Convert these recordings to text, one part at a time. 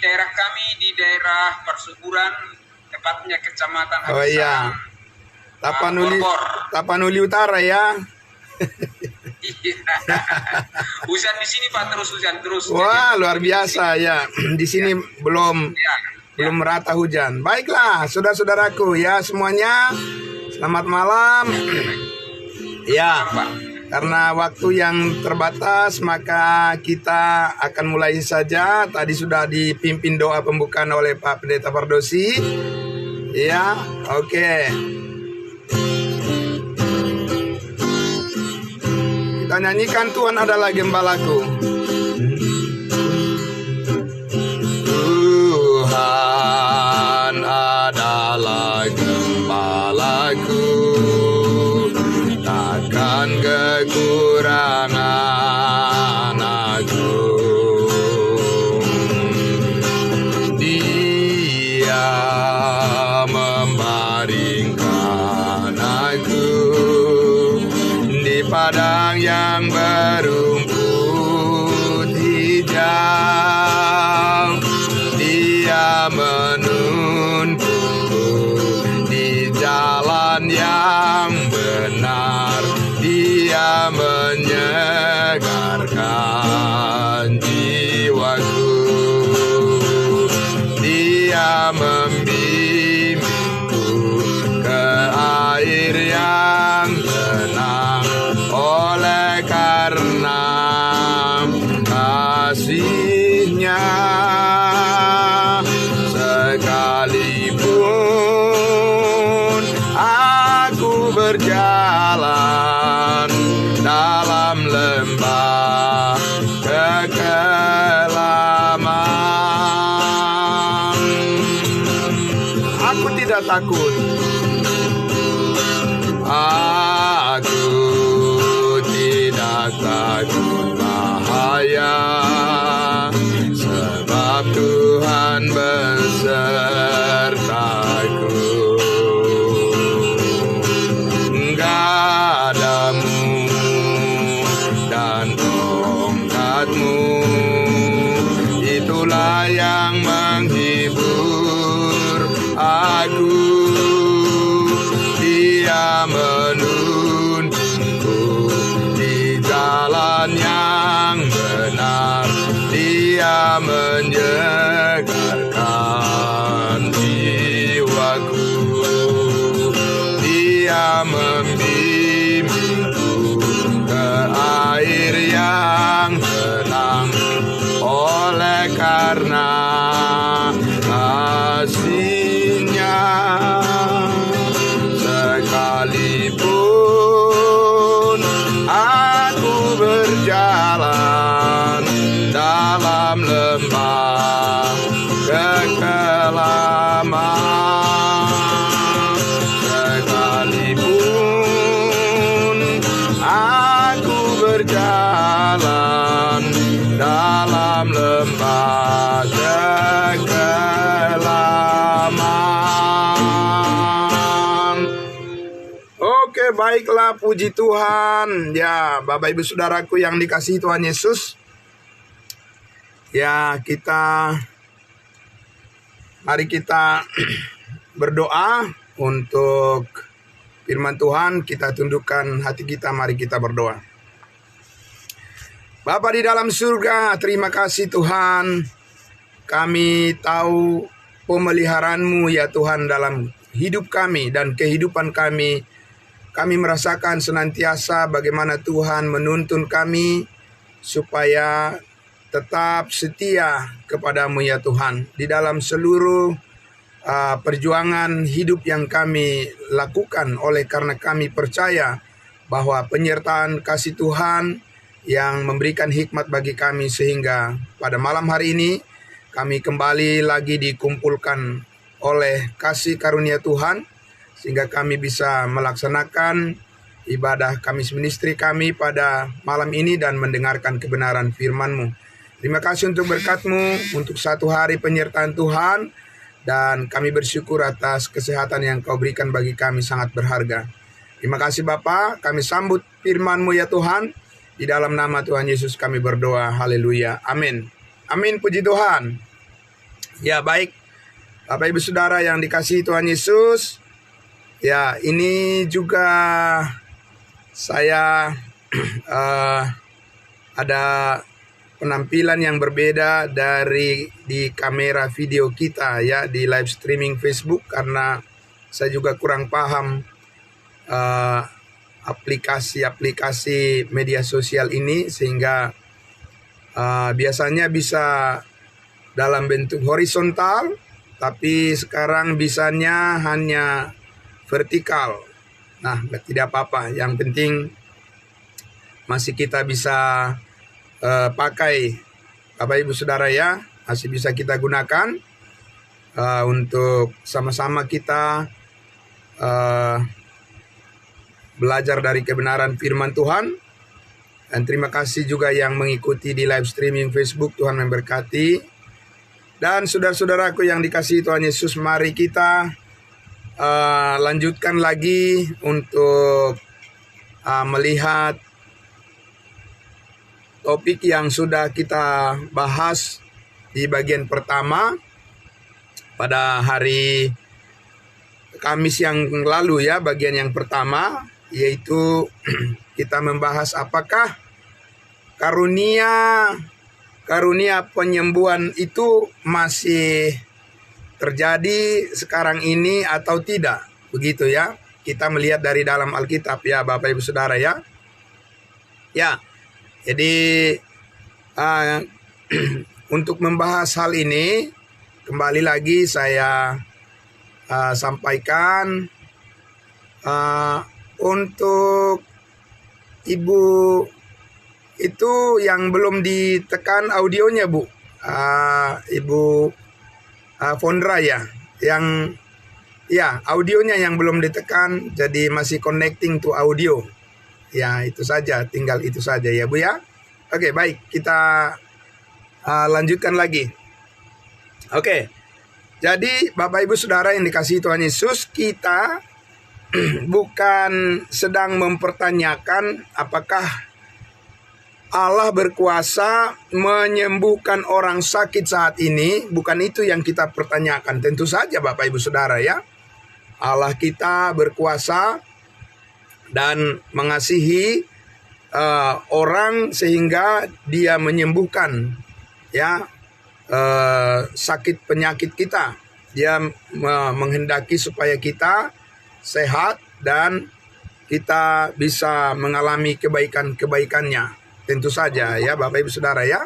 daerah kami, di daerah persuburan, tepatnya Kecamatan Oh iya, Borbor. Tapanuli Utara ya. Iya. Hujan di sini Pak, terus hujan terus. Wah, luar biasa ya. Di sini belum Ya. merata hujan. Baiklah, saudara-saudaraku ya semuanya. Selamat malam. Ya, karena waktu yang terbatas maka kita akan mulai saja. Tadi sudah dipimpin doa pembukaan oleh Pak Pendeta Pardosi. Ya, oke. Kita nyanyikan Tuhan adalah gembalaku. Tuhan adalah gembalaku, takkan kekurangan aku. Dia membaringkan aku di padang yang berumput hijau. Dia menuntunku di jalan yang benar. Dia menyegarkan jiwaku. Dia membimbingku ke air yang tenang. Oleh karena kasih-Nya, sekalipun aku berjalan dalam lembah kekelaman, aku tidak takut. Aku tidak takut bahaya, sebab Tuhan besertaku. Gadamu dan tongkatmu, itulah yang menghibur aku. Dia menuntunku di jalan yang benar. Dia menyegarkan jiwaku. Dia membimbingku ke air yang tenang. Oleh karena kasih-Nya, sekalipun aku berjalan dalam lembah kekelaman, sekalipun aku berjalan dalam lembah kekelaman. Oke, baiklah, puji Tuhan. Ya, Bapak Ibu Saudaraku yang dikasihi Tuhan Yesus. Ya, mari kita berdoa untuk firman Tuhan. Kita tundukkan hati kita, mari kita berdoa. Bapa di dalam surga, terima kasih Tuhan. Kami tahu pemeliharaan-Mu ya Tuhan dalam hidup kami dan kehidupan kami. Kami merasakan senantiasa bagaimana Tuhan menuntun kami supaya tetap setia kepada-Mu ya Tuhan. Di dalam seluruh perjuangan hidup yang kami lakukan, oleh karena kami percaya bahwa penyertaan kasih Tuhan yang memberikan hikmat bagi kami, sehingga pada malam hari ini kami kembali lagi dikumpulkan oleh kasih karunia Tuhan, sehingga kami bisa melaksanakan ibadah Kamis Ministry kami pada malam ini dan mendengarkan kebenaran firman-Mu. Terima kasih untuk berkat-Mu, untuk satu hari penyertaan Tuhan, dan kami bersyukur atas kesehatan yang Kau berikan bagi kami sangat berharga. Terima kasih Bapa, kami sambut firman-Mu ya Tuhan. Di dalam nama Tuhan Yesus kami berdoa, haleluya, amin. Amin, puji Tuhan. Ya, baik. Bapak Ibu Saudara yang dikasihi Tuhan Yesus. Ya, ini juga saya ada penampilan yang berbeda dari di kamera video kita ya, di live streaming Facebook, karena saya juga kurang paham aplikasi-aplikasi media sosial ini, sehingga biasanya bisa dalam bentuk horizontal, tapi sekarang bisanya hanya vertikal. Nah, tidak apa-apa, yang penting masih kita bisa pakai, Bapak Ibu Saudara ya, masih bisa kita gunakan untuk sama-sama kita belajar dari kebenaran firman Tuhan. Dan terima kasih juga yang mengikuti di live streaming Facebook. Tuhan memberkati. Dan saudara-saudaraku yang dikasihi Tuhan Yesus, mari kita lanjutkan lagi untuk melihat topik yang sudah kita bahas di bagian pertama pada hari Kamis yang lalu ya, bagian yang pertama, yaitu kita membahas apakah karunia penyembuhan itu masih terjadi sekarang ini atau tidak, begitu ya. Kita melihat dari dalam Alkitab ya, Bapak Ibu Saudara ya. Ya, jadi untuk membahas hal ini, kembali lagi saya sampaikan untuk Ibu itu yang belum ditekan audionya, Bu. Ibu Fondra ya, yang ya audionya yang belum ditekan, jadi masih connecting to audio. Ya, itu saja, tinggal itu saja ya, Bu ya. Oke, baik, kita lanjutkan lagi. Oke. Jadi Bapak Ibu Saudara yang dikasihi Tuhan Yesus, kita bukan sedang mempertanyakan apakah Allah berkuasa menyembuhkan orang sakit saat ini. Bukan itu yang kita pertanyakan. Tentu saja Bapak Ibu Saudara ya, Allah kita berkuasa dan mengasihi orang sehingga dia menyembuhkan ya sakit penyakit kita. Dia menghendaki supaya kita sehat dan kita bisa mengalami kebaikan-kebaikannya. Tentu saja ya Bapak Ibu Saudara ya.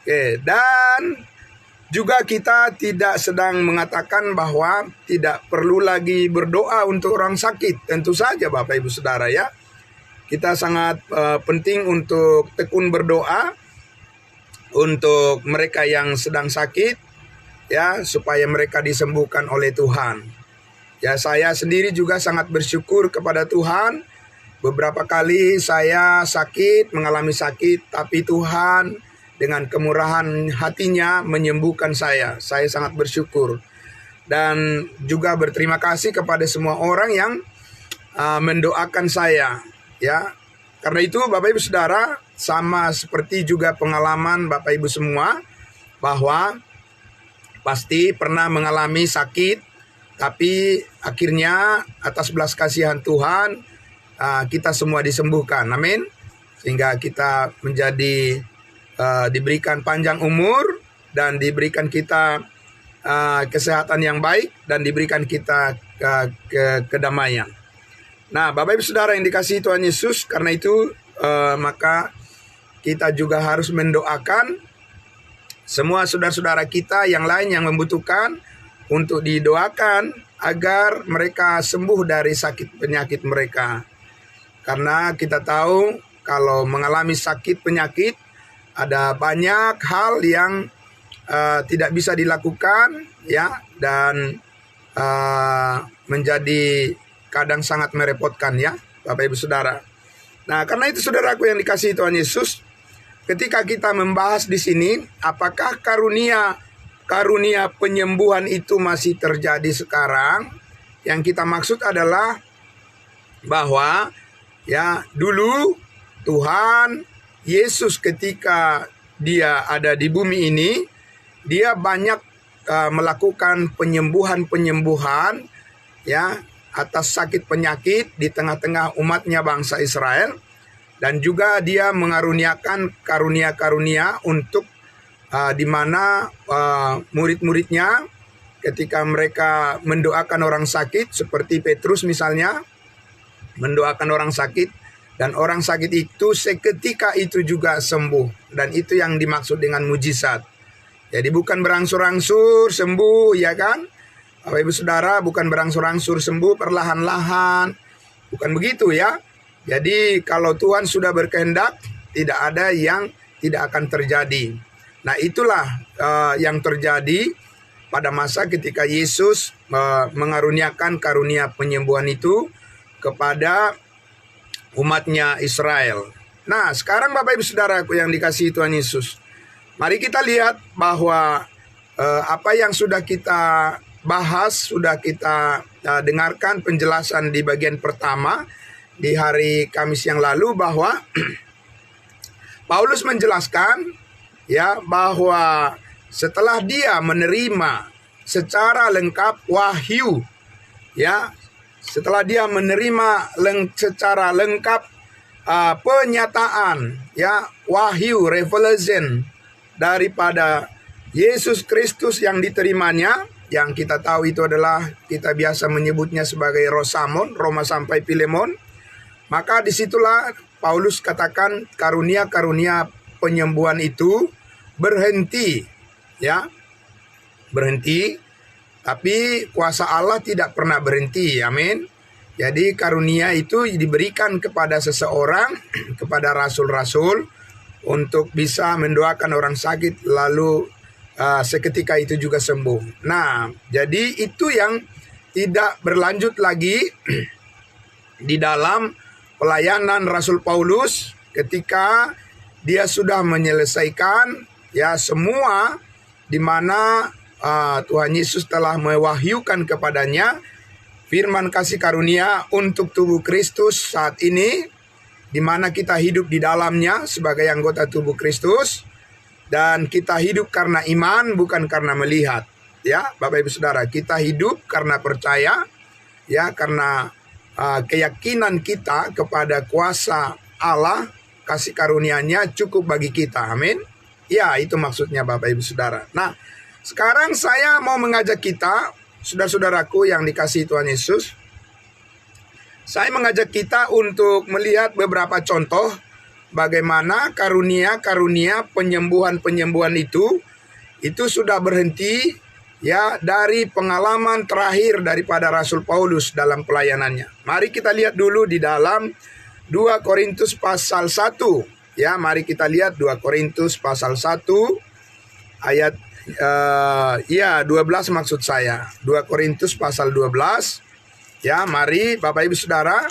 Oke, dan juga kita tidak sedang mengatakan bahwa tidak perlu lagi berdoa untuk orang sakit. Tentu saja Bapak Ibu Saudara ya. Kita sangat penting untuk tekun berdoa untuk mereka yang sedang sakit ya, supaya mereka disembuhkan oleh Tuhan. Ya, saya sendiri juga sangat bersyukur kepada Tuhan. Beberapa kali saya sakit, mengalami sakit, tapi Tuhan dengan kemurahan hatinya menyembuhkan saya. Saya sangat bersyukur. Dan juga berterima kasih kepada semua orang yang mendoakan saya. Ya, karena itu Bapak Ibu Saudara, sama seperti juga pengalaman Bapak Ibu semua, bahwa pasti pernah mengalami sakit, tapi akhirnya atas belas kasihan Tuhan, kita semua disembuhkan, amin. Sehingga kita menjadi diberikan panjang umur dan diberikan kita kesehatan yang baik dan diberikan kita kedamaian. Nah, Bapak Ibu Saudara yang dikasihi Tuhan Yesus, karena itu maka kita juga harus mendoakan semua saudara-saudara kita yang lain yang membutuhkan untuk didoakan agar mereka sembuh dari sakit penyakit mereka. Karena kita tahu kalau mengalami sakit penyakit ada banyak hal yang tidak bisa dilakukan ya, dan menjadi kadang sangat merepotkan ya Bapak Ibu Saudara. Nah, karena itu saudaraku yang dikasihi Tuhan Yesus, ketika kita membahas di sini apakah karunia penyembuhan itu masih terjadi sekarang, yang kita maksud adalah bahwa ya, dulu Tuhan Yesus ketika dia ada di bumi ini, dia banyak melakukan penyembuhan-penyembuhan ya atas sakit penyakit di tengah-tengah umatnya bangsa Israel, dan juga dia mengaruniakan karunia-karunia untuk di mana murid-muridnya ketika mereka mendoakan orang sakit, seperti Petrus misalnya mendoakan orang sakit, dan orang sakit itu seketika itu juga sembuh, dan itu yang dimaksud dengan mujizat. Jadi bukan berangsur-angsur sembuh, ya kan? Bapak Ibu Saudara, bukan berangsur-angsur sembuh perlahan-lahan. Bukan begitu ya. Jadi kalau Tuhan sudah berkehendak, tidak ada yang tidak akan terjadi. Nah itulah yang terjadi pada masa ketika Yesus mengaruniakan karunia penyembuhan itu kepada umatnya Israel. Nah sekarang Bapak Ibu Saudaraku yang dikasihi Tuhan Yesus, mari kita lihat bahwa apa yang sudah kita bahas, sudah kita dengarkan penjelasan di bagian pertama di hari Kamis yang lalu, bahwa Paulus menjelaskan ya bahwa setelah dia menerima secara lengkap wahyu, ya setelah dia menerima secara lengkap penyataan ya wahyu, revelation daripada Yesus Kristus yang diterimanya, yang kita tahu itu adalah, kita biasa menyebutnya sebagai Rosamon, Roma sampai Filemon. Maka disitulah Paulus katakan karunia-karunia penyembuhan itu berhenti, ya berhenti, tapi kuasa Allah tidak pernah berhenti, amin. Jadi karunia itu diberikan kepada seseorang, kepada rasul-rasul, untuk bisa mendoakan orang sakit lalu seketika itu juga sembuh. Nah, jadi itu yang tidak berlanjut lagi di dalam pelayanan Rasul Paulus ketika dia sudah menyelesaikan ya semua, di mana Tuhan Yesus telah mewahyukan kepadanya firman kasih karunia untuk tubuh Kristus saat ini, di mana kita hidup di dalamnya sebagai anggota tubuh Kristus. Dan kita hidup karena iman, bukan karena melihat. Ya, Bapak Ibu Saudara, kita hidup karena percaya, ya, karena keyakinan kita kepada kuasa Allah, kasih karunia-Nya cukup bagi kita. Amin. Ya, itu maksudnya Bapak Ibu Saudara. Nah, sekarang saya mau mengajak kita, saudara-saudaraku yang dikasihi Tuhan Yesus, saya mengajak kita untuk melihat beberapa contoh bagaimana karunia-karunia penyembuhan-penyembuhan itu sudah berhenti ya dari pengalaman terakhir daripada Rasul Paulus dalam pelayanannya. Mari kita lihat dulu di dalam 2 Korintus pasal 1. Ya, mari kita lihat 2 Korintus pasal 1 ayat 12 maksud saya. 2 Korintus pasal 12. Ya, mari Bapak Ibu Saudara,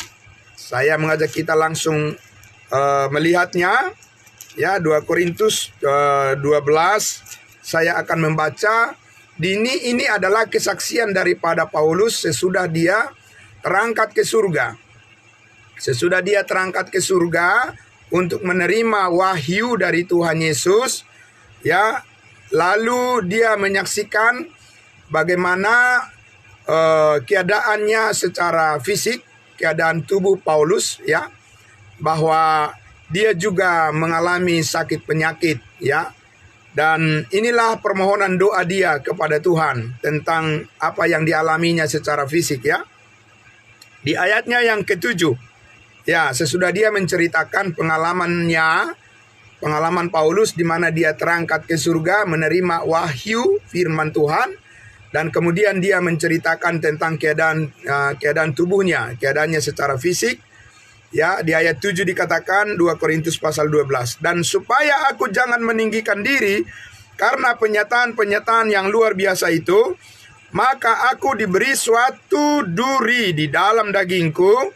saya mengajak kita langsung melihatnya ya. 2 Korintus 12 saya akan membaca. Ini adalah kesaksian daripada Paulus sesudah dia terangkat ke surga. Sesudah dia terangkat ke surga untuk menerima wahyu dari Tuhan Yesus, ya, lalu dia menyaksikan bagaimana keadaannya secara fisik, keadaan tubuh Paulus, ya, bahwa dia juga mengalami sakit penyakit, ya. Dan inilah permohonan doa dia kepada Tuhan tentang apa yang dialaminya secara fisik, ya. Di ayatnya yang ke-7, ya, sesudah dia menceritakan pengalaman Paulus di mana dia terangkat ke surga menerima wahyu firman Tuhan, dan kemudian dia menceritakan tentang keadaan tubuhnya, keadaannya secara fisik. Ya, di ayat 7 dikatakan 2 Korintus pasal 12. Dan supaya aku jangan meninggikan diri karena penyataan-penyataan yang luar biasa itu, maka aku diberi suatu duri di dalam dagingku,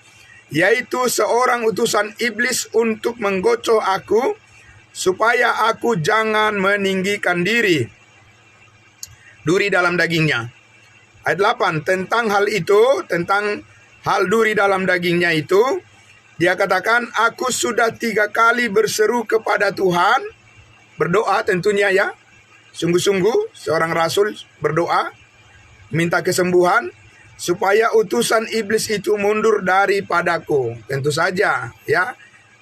yaitu seorang utusan iblis untuk menggocoh aku, supaya aku jangan meninggikan diri. Duri dalam dagingnya. Ayat 8, tentang hal itu, tentang hal duri dalam dagingnya itu, dia katakan, aku sudah 3 kali berseru kepada Tuhan, berdoa tentunya, ya. Sungguh-sungguh seorang rasul berdoa minta kesembuhan supaya utusan iblis itu mundur daripadaku. Tentu saja ya,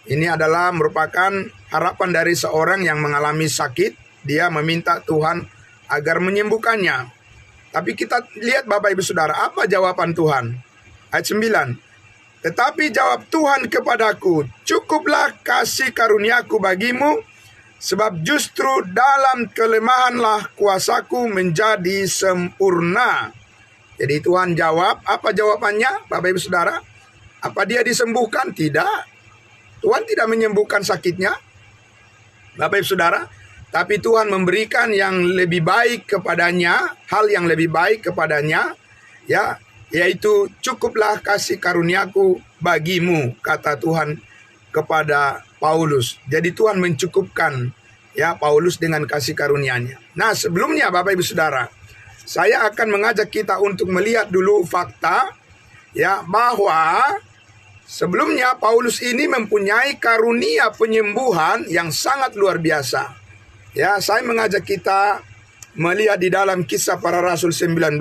ini adalah merupakan harapan dari seorang yang mengalami sakit. Dia meminta Tuhan agar menyembuhkannya. Tapi kita lihat Bapak Ibu Saudara, apa jawaban Tuhan? Ayat 9. Tetapi jawab Tuhan kepadaku, cukuplah kasih karuniaku bagimu, sebab justru dalam kelemahanlah kuasaku menjadi sempurna. Jadi Tuhan jawab, apa jawabannya Bapak Ibu Saudara? Apa dia disembuhkan? Tidak. Tuhan tidak menyembuhkan sakitnya, Bapak Ibu Saudara. Tapi Tuhan memberikan yang lebih baik kepadanya, hal yang lebih baik kepadanya, ya, yaitu cukuplah kasih karuniaku bagimu, kata Tuhan kepada Paulus. Jadi Tuhan mencukupkan ya Paulus dengan kasih karunia-Nya. Nah, sebelumnya Bapak Ibu Saudara, saya akan mengajak kita untuk melihat dulu fakta ya bahwa sebelumnya Paulus ini mempunyai karunia penyembuhan yang sangat luar biasa. Ya, saya mengajak kita melihat di dalam Kisah Para Rasul 19.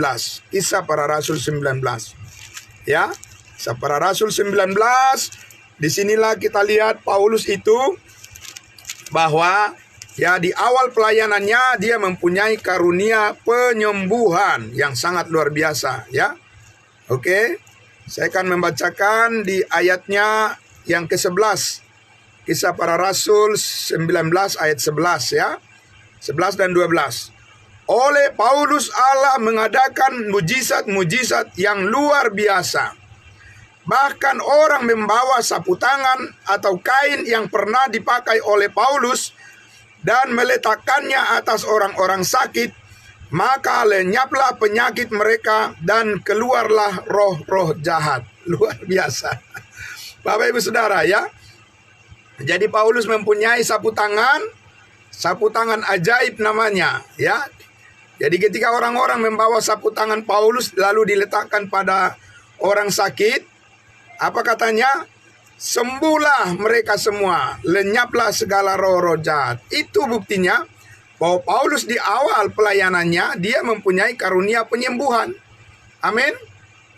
Kisah Para Rasul 19. Ya, Kisah Para Rasul 19. Disinilah kita lihat Paulus itu bahwa ya di awal pelayanannya dia mempunyai karunia penyembuhan yang sangat luar biasa ya. Oke. Saya akan membacakan di ayatnya yang ke-11. Kisah Para Rasul 19 ayat 11 ya. 11 dan 12. Oleh Paulus Allah mengadakan mujizat-mujizat yang luar biasa. Bahkan orang membawa sapu tangan atau kain yang pernah dipakai oleh Paulus dan meletakkannya atas orang-orang sakit, maka lenyaplah penyakit mereka dan keluarlah roh-roh jahat. Luar biasa. Bapak Ibu Saudara ya. Jadi Paulus mempunyai sapu tangan ajaib namanya ya. Jadi ketika orang-orang membawa sapu tangan Paulus lalu diletakkan pada orang sakit, apa katanya? Sembuhlah mereka semua, lenyaplah segala roh-roh jahat. Itu buktinya bahwa Paulus di awal pelayanannya dia mempunyai karunia penyembuhan. Amin.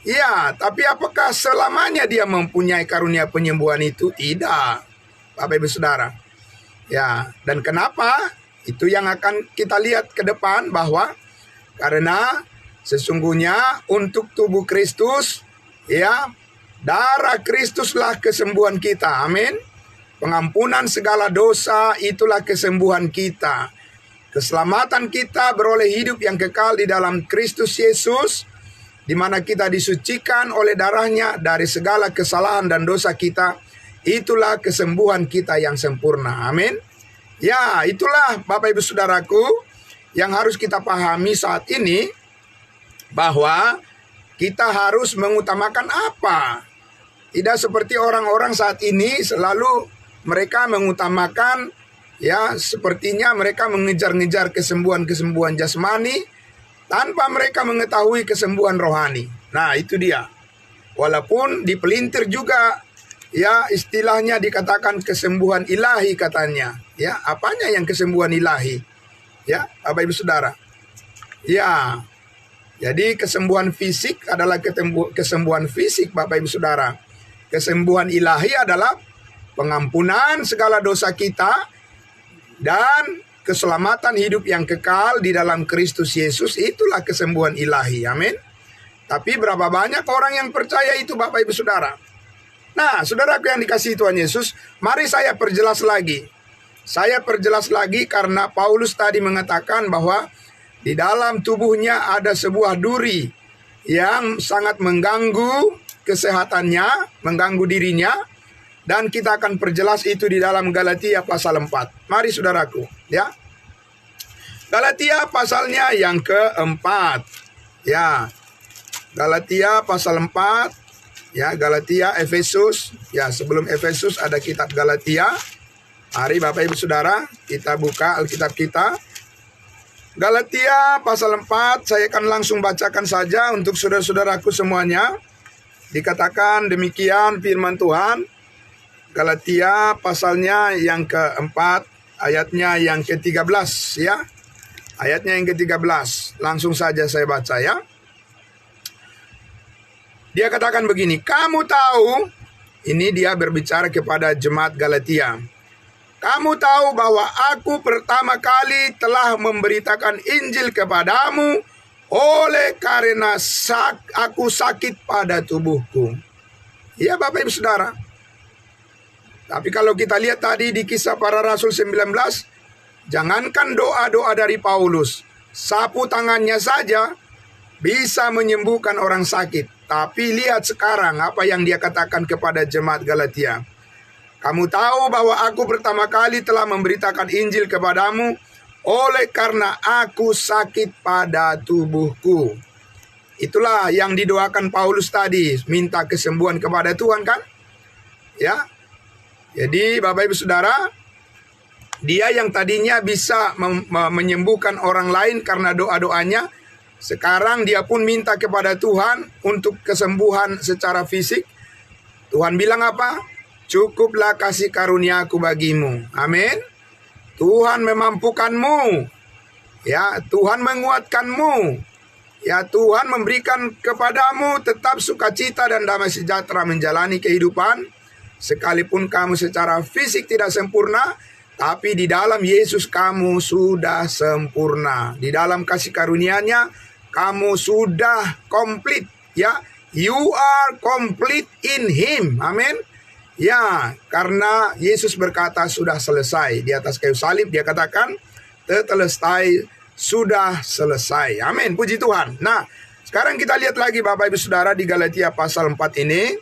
Ya, tapi apakah selamanya dia mempunyai karunia penyembuhan itu? Tidak. Bapak Ibu Saudara. Ya, dan kenapa? Itu yang akan kita lihat ke depan bahwa karena sesungguhnya untuk tubuh Kristus ya, darah Kristuslah kesembuhan kita. Amin. Pengampunan segala dosa itulah kesembuhan kita. Keselamatan kita beroleh hidup yang kekal di dalam Kristus Yesus, di mana kita disucikan oleh darahnya dari segala kesalahan dan dosa kita. Itulah kesembuhan kita yang sempurna. Amin. Ya, itulah Bapak Ibu Saudaraku yang harus kita pahami saat ini, bahwa kita harus mengutamakan apa? Tidak seperti orang-orang saat ini selalu mereka mengutamakan ya, sepertinya mereka mengejar-ngejar kesembuhan-kesembuhan jasmani tanpa mereka mengetahui kesembuhan rohani. Nah, itu dia. Walaupun dipelintir juga ya, istilahnya dikatakan kesembuhan ilahi katanya. Ya, apanya yang kesembuhan ilahi? Ya, Bapak Ibu Saudara. Ya, jadi kesembuhan fisik adalah kesembuhan fisik Bapak Ibu Saudara. Kesembuhan ilahi adalah pengampunan segala dosa kita dan keselamatan hidup yang kekal di dalam Kristus Yesus. Itulah kesembuhan ilahi. Amin. Tapi berapa banyak orang yang percaya itu Bapak Ibu Saudara? Nah, saudaraku yang dikasihi Tuhan Yesus, mari saya perjelas lagi. Saya perjelas lagi karena Paulus tadi mengatakan bahwa di dalam tubuhnya ada sebuah duri yang sangat mengganggu kesehatannya, mengganggu dirinya. Dan kita akan perjelas itu di dalam Galatia pasal 4. Mari saudaraku, ya. Galatia pasalnya yang keempat. Ya, Galatia pasal 4. Ya, Galatia, Efesus. Ya, sebelum Efesus ada kitab Galatia. Mari Bapak Ibu Saudara, kita buka Alkitab kita. Galatia pasal 4, saya akan langsung bacakan saja untuk saudara-saudaraku semuanya. Dikatakan demikian firman Tuhan. Galatia pasalnya yang keempat, ayatnya yang ke-13 ya. Ayatnya yang ke-13. Langsung saja saya baca ya. Dia katakan begini, kamu tahu, ini dia berbicara kepada jemaat Galatia. Kamu tahu bahwa aku pertama kali telah memberitakan Injil kepadamu oleh karena aku sakit pada tubuhku. Ya Bapak Ibu Saudara. Tapi kalau kita lihat tadi di Kisah Para Rasul 19, jangankan doa-doa dari Paulus, sapu tangannya saja bisa menyembuhkan orang sakit. Tapi lihat sekarang apa yang dia katakan kepada jemaat Galatia. Kamu tahu bahwa aku pertama kali telah memberitakan Injil kepadamu oleh karena aku sakit pada tubuhku. Itulah yang didoakan Paulus tadi, minta kesembuhan kepada Tuhan kan? Ya. Jadi Bapak Ibu Saudara, dia yang tadinya bisa menyembuhkan orang lain karena doa-doanya, sekarang dia pun minta kepada Tuhan untuk kesembuhan secara fisik. Tuhan bilang apa? Cukuplah kasih karuniaku bagimu. Amin. Tuhan memampukanmu. Ya, Tuhan menguatkanmu. Ya, Tuhan memberikan kepadamu tetap sukacita dan damai sejahtera menjalani kehidupan. Sekalipun kamu secara fisik tidak sempurna, tapi di dalam Yesus kamu sudah sempurna. Di dalam kasih karunia-Nya kamu sudah komplit, ya. You are complete in Him. Amin. Ya, karena Yesus berkata sudah selesai. Di atas kayu salib dia katakan tetelestai, sudah selesai. Amin. Puji Tuhan. Nah, sekarang kita lihat lagi Bapak Ibu Saudara di Galatia pasal 4 ini.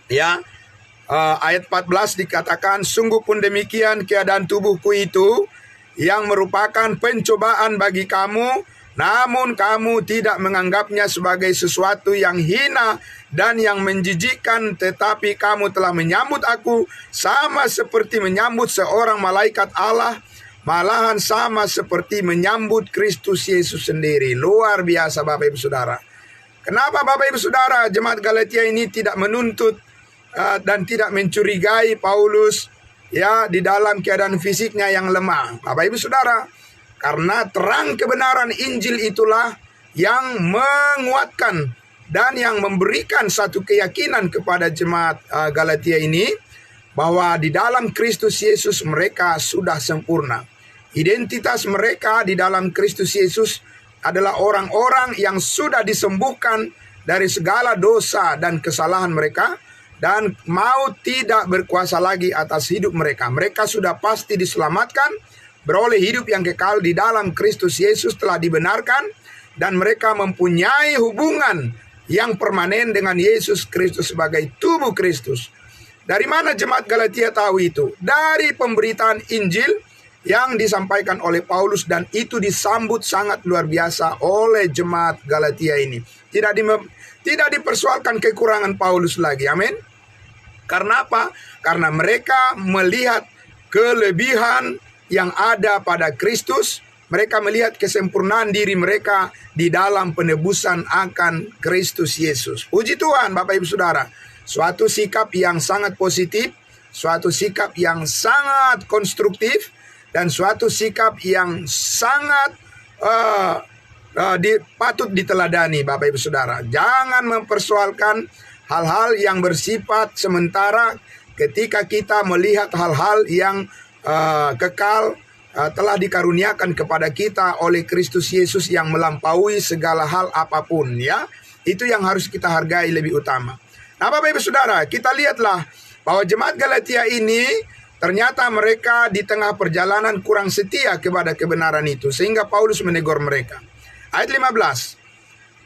Ya, ayat 14 dikatakan, sungguh pun demikian keadaan tubuhku itu yang merupakan pencobaan bagi kamu, namun kamu tidak menganggapnya sebagai sesuatu yang hina dan yang menjijikkan, tetapi kamu telah menyambut aku sama seperti menyambut seorang malaikat Allah, malahan sama seperti menyambut Kristus Yesus sendiri. Luar biasa Bapak Ibu Saudara. Kenapa Bapak Ibu Saudara jemaat Galatia ini tidak menuntut dan tidak mencurigai Paulus ya di dalam keadaan fisiknya yang lemah? Bapak Ibu Saudara, karena terang kebenaran Injil itulah yang menguatkan dan yang memberikan satu keyakinan kepada jemaat Galatia ini bahwa di dalam Kristus Yesus mereka sudah sempurna. Identitas mereka di dalam Kristus Yesus adalah orang-orang yang sudah disembuhkan dari segala dosa dan kesalahan mereka, dan maut tidak berkuasa lagi atas hidup mereka. Mereka sudah pasti diselamatkan, beroleh hidup yang kekal di dalam Kristus Yesus telah dibenarkan, dan mereka mempunyai hubungan yang permanen dengan Yesus Kristus sebagai tubuh Kristus. Dari mana jemaat Galatia tahu itu? Dari pemberitaan Injil yang disampaikan oleh Paulus, dan itu disambut sangat luar biasa oleh jemaat Galatia ini. Tidak dipersoalkan kekurangan Paulus lagi. Amin. Karena apa? Karena mereka melihat kelebihan yang ada pada Kristus. Mereka melihat kesempurnaan diri mereka di dalam penebusan akan Kristus Yesus. Puji Tuhan Bapak Ibu Saudara. Suatu sikap yang sangat positif, suatu sikap yang sangat konstruktif, dan suatu sikap yang sangat patut diteladani Bapak Ibu Saudara. Jangan mempersoalkan hal-hal yang bersifat sementara ketika kita melihat hal-hal yang kekal telah dikaruniakan kepada kita oleh Kristus Yesus yang melampaui segala hal apapun, ya. Itu yang harus kita hargai lebih utama. Nah Bapak Ibu Saudara, kita lihatlah bahwa jemaat Galatia ini ternyata mereka di tengah perjalanan kurang setia kepada kebenaran itu, sehingga Paulus menegur mereka. Ayat 15.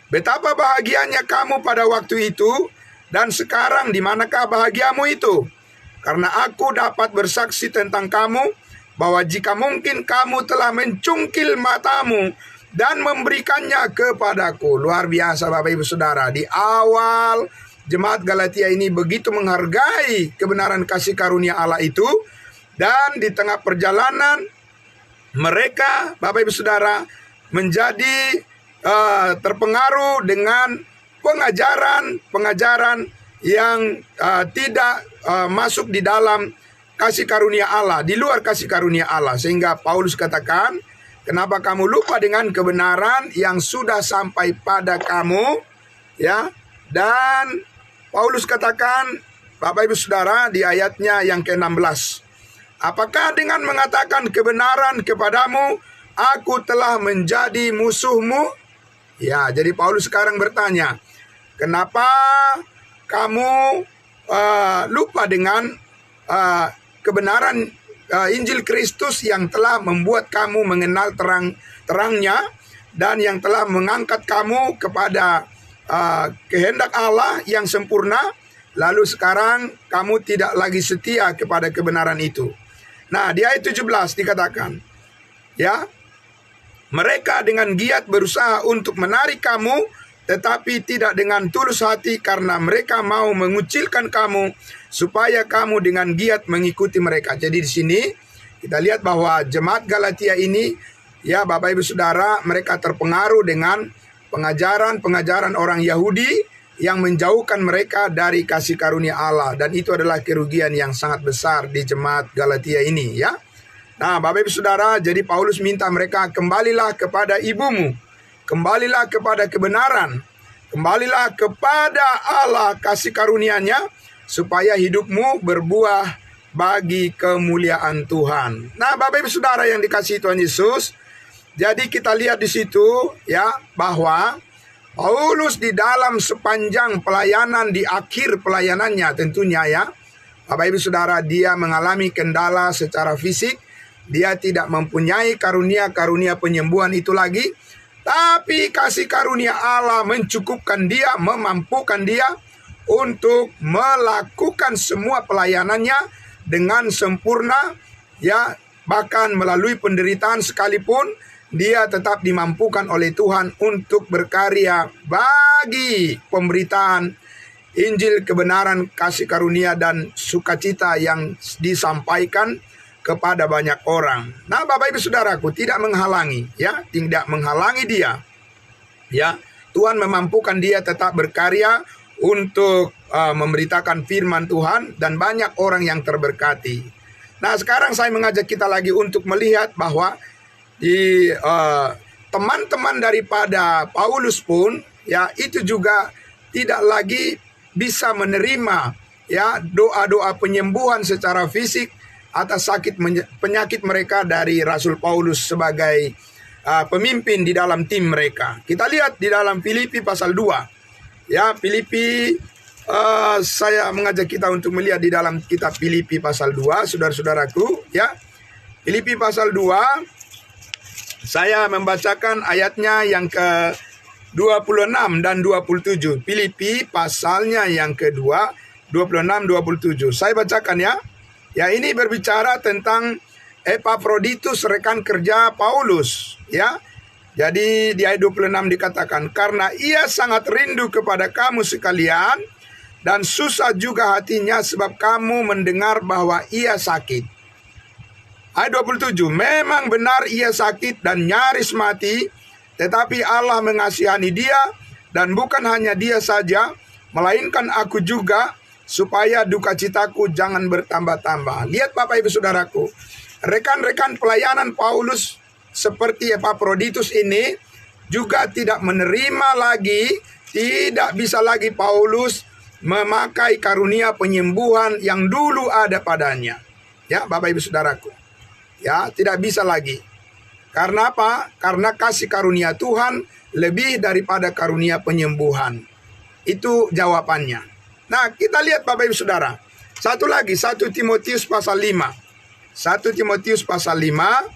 Betapa bahagianya kamu pada waktu itu, dan sekarang di manakah bahagiamu itu? Karena aku dapat bersaksi tentang kamu, bahwa jika mungkin kamu telah mencungkil matamu dan memberikannya kepadaku. Luar biasa Bapak Ibu Saudara. Di awal jemaat Galatia ini begitu menghargai kebenaran kasih karunia Allah itu, dan di tengah perjalanan mereka Bapak Ibu Saudara menjadi terpengaruh dengan pengajaran yang tidak masuk di dalam kasih karunia Allah, di luar kasih karunia Allah. Sehingga Paulus katakan, Kenapa kamu lupa dengan kebenaran yang sudah sampai pada kamu? Ya. Dan Paulus katakan, Bapak Ibu Saudara, di ayatnya yang ke-16. Apakah dengan mengatakan kebenaran kepadamu, aku telah menjadi musuhmu? Ya, jadi Paulus sekarang bertanya, kenapa kamu lupa dengan kebenaran Injil Kristus yang telah membuat kamu mengenal terangnya dan yang telah mengangkat kamu kepada kehendak Allah yang sempurna, lalu sekarang kamu tidak lagi setia kepada kebenaran itu. Nah, di ayat 17 dikatakan, ya, mereka dengan giat berusaha untuk menarik kamu, tetapi tidak dengan tulus hati, karena mereka mau mengucilkan kamu supaya kamu dengan giat mengikuti mereka. Jadi di sini kita lihat bahwa jemaat Galatia ini, ya Bapak Ibu Saudara, mereka terpengaruh dengan pengajaran orang Yahudi yang menjauhkan mereka dari kasih karunia Allah, dan itu adalah kerugian yang sangat besar di jemaat Galatia ini, ya. Nah, Bapak Ibu Saudara, jadi Paulus minta mereka, kembalilah kepada ibumu, kembalilah kepada kebenaran, kembalilah kepada Allah kasih karunia-Nya, supaya hidupmu berbuah bagi kemuliaan Tuhan. Nah, Bapak Ibu Saudara yang dikasihi Tuhan Yesus, jadi kita lihat di situ, ya, bahwa Paulus di dalam sepanjang pelayanan, di akhir pelayanannya tentunya, ya, Bapak Ibu Saudara, dia mengalami kendala secara fisik. Dia tidak mempunyai karunia-karunia penyembuhan itu lagi, tapi kasih karunia Allah mencukupkan dia, memampukan dia untuk melakukan semua pelayanannya dengan sempurna, ya, bahkan melalui penderitaan sekalipun dia tetap dimampukan oleh Tuhan untuk berkarya bagi pemberitaan Injil kebenaran, kasih karunia dan sukacita yang disampaikan kepada banyak orang. Nah, Bapak Ibu Saudaraku, tidak menghalangi, ya, tidak menghalangi dia, ya. Tuhan memampukan dia tetap berkarya untuk memberitakan firman Tuhan, dan banyak orang yang terberkati. Nah, sekarang saya mengajak kita lagi untuk melihat bahwa di teman-teman daripada Paulus pun, ya, itu juga tidak lagi bisa menerima, ya, doa-doa penyembuhan secara fisik atas penyakit mereka dari Rasul Paulus sebagai pemimpin di dalam tim mereka. Kita lihat di dalam Filipi pasal 2. Ya, Filipi, saya mengajak kita untuk melihat di dalam kitab Filipi pasal 2, saudara-saudaraku, ya. Filipi pasal 2, saya membacakan ayatnya yang ke-26 dan 27. Filipi pasalnya yang kedua, 26-27. Saya bacakan, ya. Ya, ini berbicara tentang Epafroditus, rekan kerja Paulus, ya. Jadi di ayat 26 dikatakan, karena ia sangat rindu kepada kamu sekalian, dan susah juga hatinya sebab kamu mendengar bahwa ia sakit. Ayat 27, memang benar ia sakit dan nyaris mati, tetapi Allah mengasihani dia, dan bukan hanya dia saja, melainkan aku juga, supaya duka citaku jangan bertambah-tambah. Lihat Bapak Ibu Saudaraku, rekan-rekan pelayanan Paulus seperti Epafroditus ini juga tidak menerima lagi, tidak bisa lagi Paulus memakai karunia penyembuhan yang dulu ada padanya. Ya, Bapak Ibu Saudaraku, ya, tidak bisa lagi. Karena apa? Karena kasih karunia Tuhan lebih daripada karunia penyembuhan. Itu jawabannya. Nah, kita lihat Bapak Ibu Saudara. Satu lagi, 1 Timotius pasal 5. 1 Timotius pasal 5.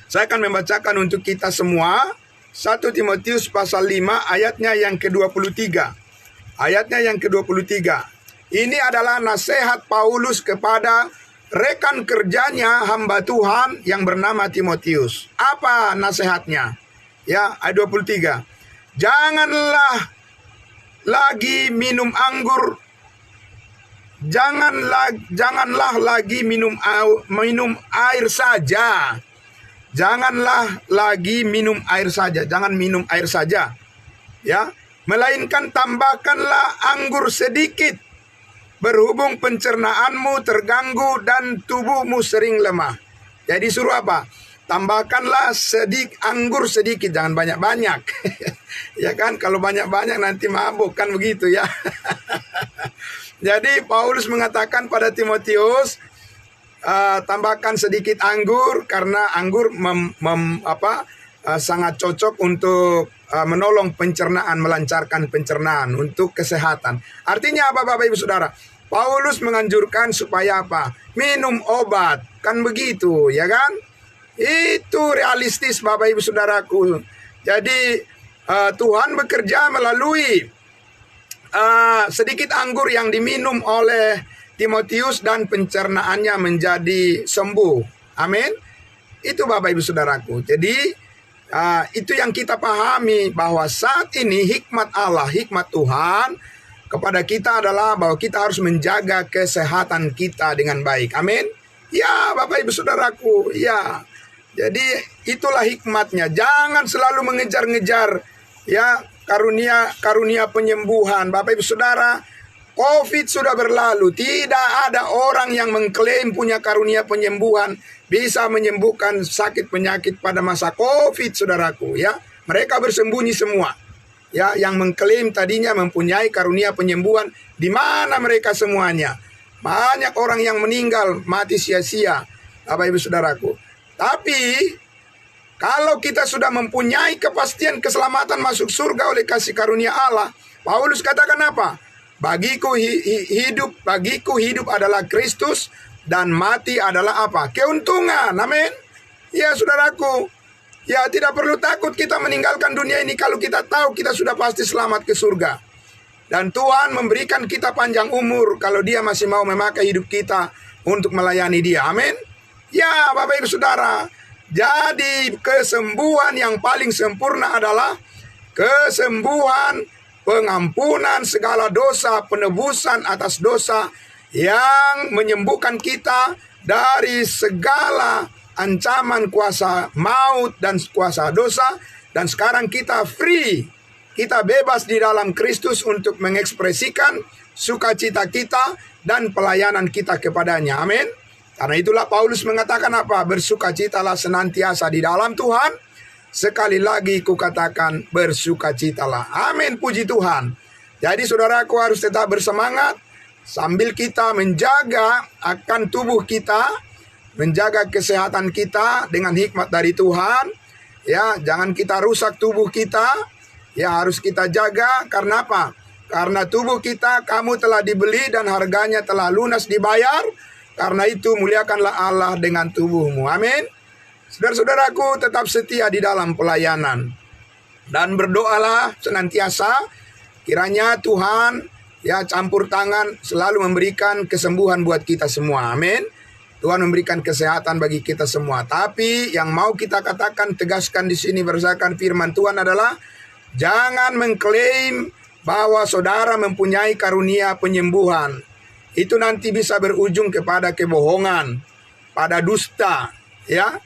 Saya akan membacakan untuk kita semua. 1 Timotius pasal 5 ayatnya yang ke-23. Ayatnya yang ke-23. Ini adalah nasihat Paulus kepada rekan kerjanya, hamba Tuhan yang bernama Timotius. Apa nasihatnya? Ya, ayat 23. Janganlah lagi minum anggur, janganlah lagi minum air saja. Janganlah lagi minum air saja, jangan minum air saja, ya, melainkan tambahkanlah anggur sedikit, berhubung pencernaanmu terganggu dan tubuhmu sering lemah. Jadi suruh apa? tambahkanlah anggur sedikit, jangan banyak-banyak. Ya kan, kalau banyak-banyak nanti mabuk kan begitu ya. Jadi Paulus mengatakan pada Timotius, tambahkan sedikit anggur karena anggur sangat cocok untuk menolong pencernaan, melancarkan pencernaan untuk kesehatan. Artinya apa Bapak Ibu Saudara? Paulus menganjurkan supaya apa? Minum obat, kan begitu, ya kan? Itu realistis Bapak Ibu Saudaraku. Jadi Tuhan bekerja melalui sedikit anggur yang diminum oleh Timotius dan pencernaannya menjadi sembuh. Amin. Itu Bapak Ibu Saudaraku. Jadi itu yang kita pahami, bahwa saat ini hikmat Allah, hikmat Tuhan kepada kita adalah bahwa kita harus menjaga kesehatan kita dengan baik. Amin. Ya Bapak Ibu Saudaraku, ya. Jadi itulah hikmatnya. Jangan selalu mengejar-ngejar ya karunia penyembuhan. Bapak Ibu Saudara, COVID sudah berlalu. Tidak ada orang yang mengklaim punya karunia penyembuhan bisa menyembuhkan sakit penyakit pada masa COVID, saudaraku ya. Mereka bersembunyi semua. Ya, yang mengklaim tadinya mempunyai karunia penyembuhan, di mana mereka semuanya? Banyak orang yang meninggal mati sia-sia, Bapak Ibu Saudaraku. Tapi kalau kita sudah mempunyai kepastian keselamatan masuk surga oleh kasih karunia Allah, Paulus katakan apa? Bagiku hidup adalah Kristus dan mati adalah apa? Keuntungan. Amin. Ya saudaraku, ya tidak perlu takut kita meninggalkan dunia ini kalau kita tahu kita sudah pasti selamat ke surga. Dan Tuhan memberikan kita panjang umur kalau Dia masih mau memakai hidup kita untuk melayani Dia. Amin. Ya Bapak Ibu Saudara, jadi kesembuhan yang paling sempurna adalah kesembuhan, pengampunan segala dosa, penebusan atas dosa yang menyembuhkan kita dari segala ancaman kuasa maut dan kuasa dosa. Dan sekarang kita free, kita bebas di dalam Kristus untuk mengekspresikan sukacita kita dan pelayanan kita kepadanya. Amin. Karena itulah Paulus mengatakan apa? Bersukacitalah senantiasa di dalam Tuhan. Sekali lagi kukatakan bersukacitalah. Amin, puji Tuhan. Jadi saudaraku harus tetap bersemangat sambil kita menjaga akan tubuh kita, menjaga kesehatan kita dengan hikmat dari Tuhan. Ya, jangan kita rusak tubuh kita. Ya, harus kita jaga. Karena apa? Karena tubuh kita kamu telah dibeli dan harganya telah lunas dibayar. Karena itu muliakanlah Allah dengan tubuhmu. Amin. Saudara-saudaraku tetap setia di dalam pelayanan. Dan berdoalah senantiasa kiranya Tuhan ya campur tangan selalu memberikan kesembuhan buat kita semua. Amin. Tuhan memberikan kesehatan bagi kita semua. Tapi yang mau kita katakan, tegaskan di sini berdasarkan firman Tuhan adalah jangan mengklaim bahwa saudara mempunyai karunia penyembuhan. Itu nanti bisa berujung kepada kebohongan, pada dusta, ya.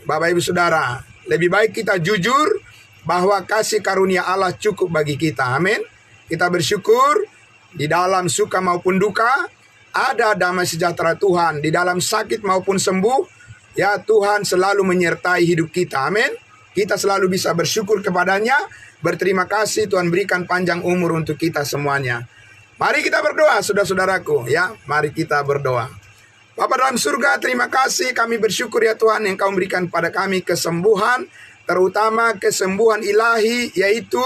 Bapak Ibu Saudara, lebih baik kita jujur bahwa kasih karunia Allah cukup bagi kita. Amin. Kita bersyukur di dalam suka maupun duka ada damai sejahtera Tuhan. Di dalam sakit maupun sembuh, ya Tuhan selalu menyertai hidup kita. Amin. Kita selalu bisa bersyukur kepadanya. Berterima kasih Tuhan berikan panjang umur untuk kita semuanya. Mari kita berdoa, saudara-saudaraku, ya. Mari kita berdoa. Bapa dalam surga, terima kasih, kami bersyukur ya Tuhan yang Kau berikan pada kami kesembuhan, terutama kesembuhan ilahi, yaitu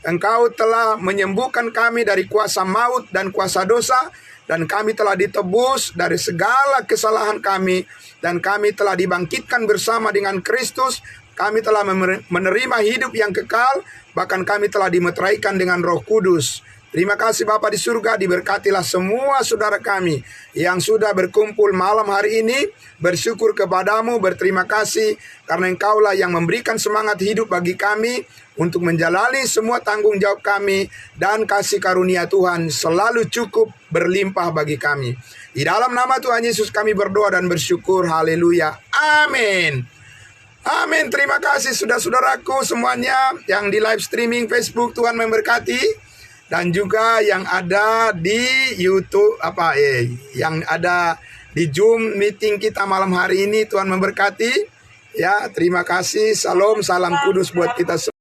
Engkau telah menyembuhkan kami dari kuasa maut dan kuasa dosa, dan kami telah ditebus dari segala kesalahan kami, dan kami telah dibangkitkan bersama dengan Kristus. Kami telah menerima hidup yang kekal, bahkan kami telah dimeteraikan dengan Roh Kudus. Terima kasih Bapa di surga, diberkatilah semua saudara kami yang sudah berkumpul malam hari ini. Bersyukur kepadamu, berterima kasih karena Engkaulah yang memberikan semangat hidup bagi kami untuk menjalani semua tanggung jawab kami, dan kasih karunia Tuhan selalu cukup berlimpah bagi kami. Di dalam nama Tuhan Yesus kami berdoa dan bersyukur. Haleluya. Amin. Amin. Terima kasih saudara-saudaraku semuanya yang di live streaming Facebook. Tuhan memberkati. Dan juga yang ada di YouTube, yang ada di Zoom meeting kita malam hari ini, Tuhan memberkati. Ya, terima kasih. Salam kudus buat kita semua.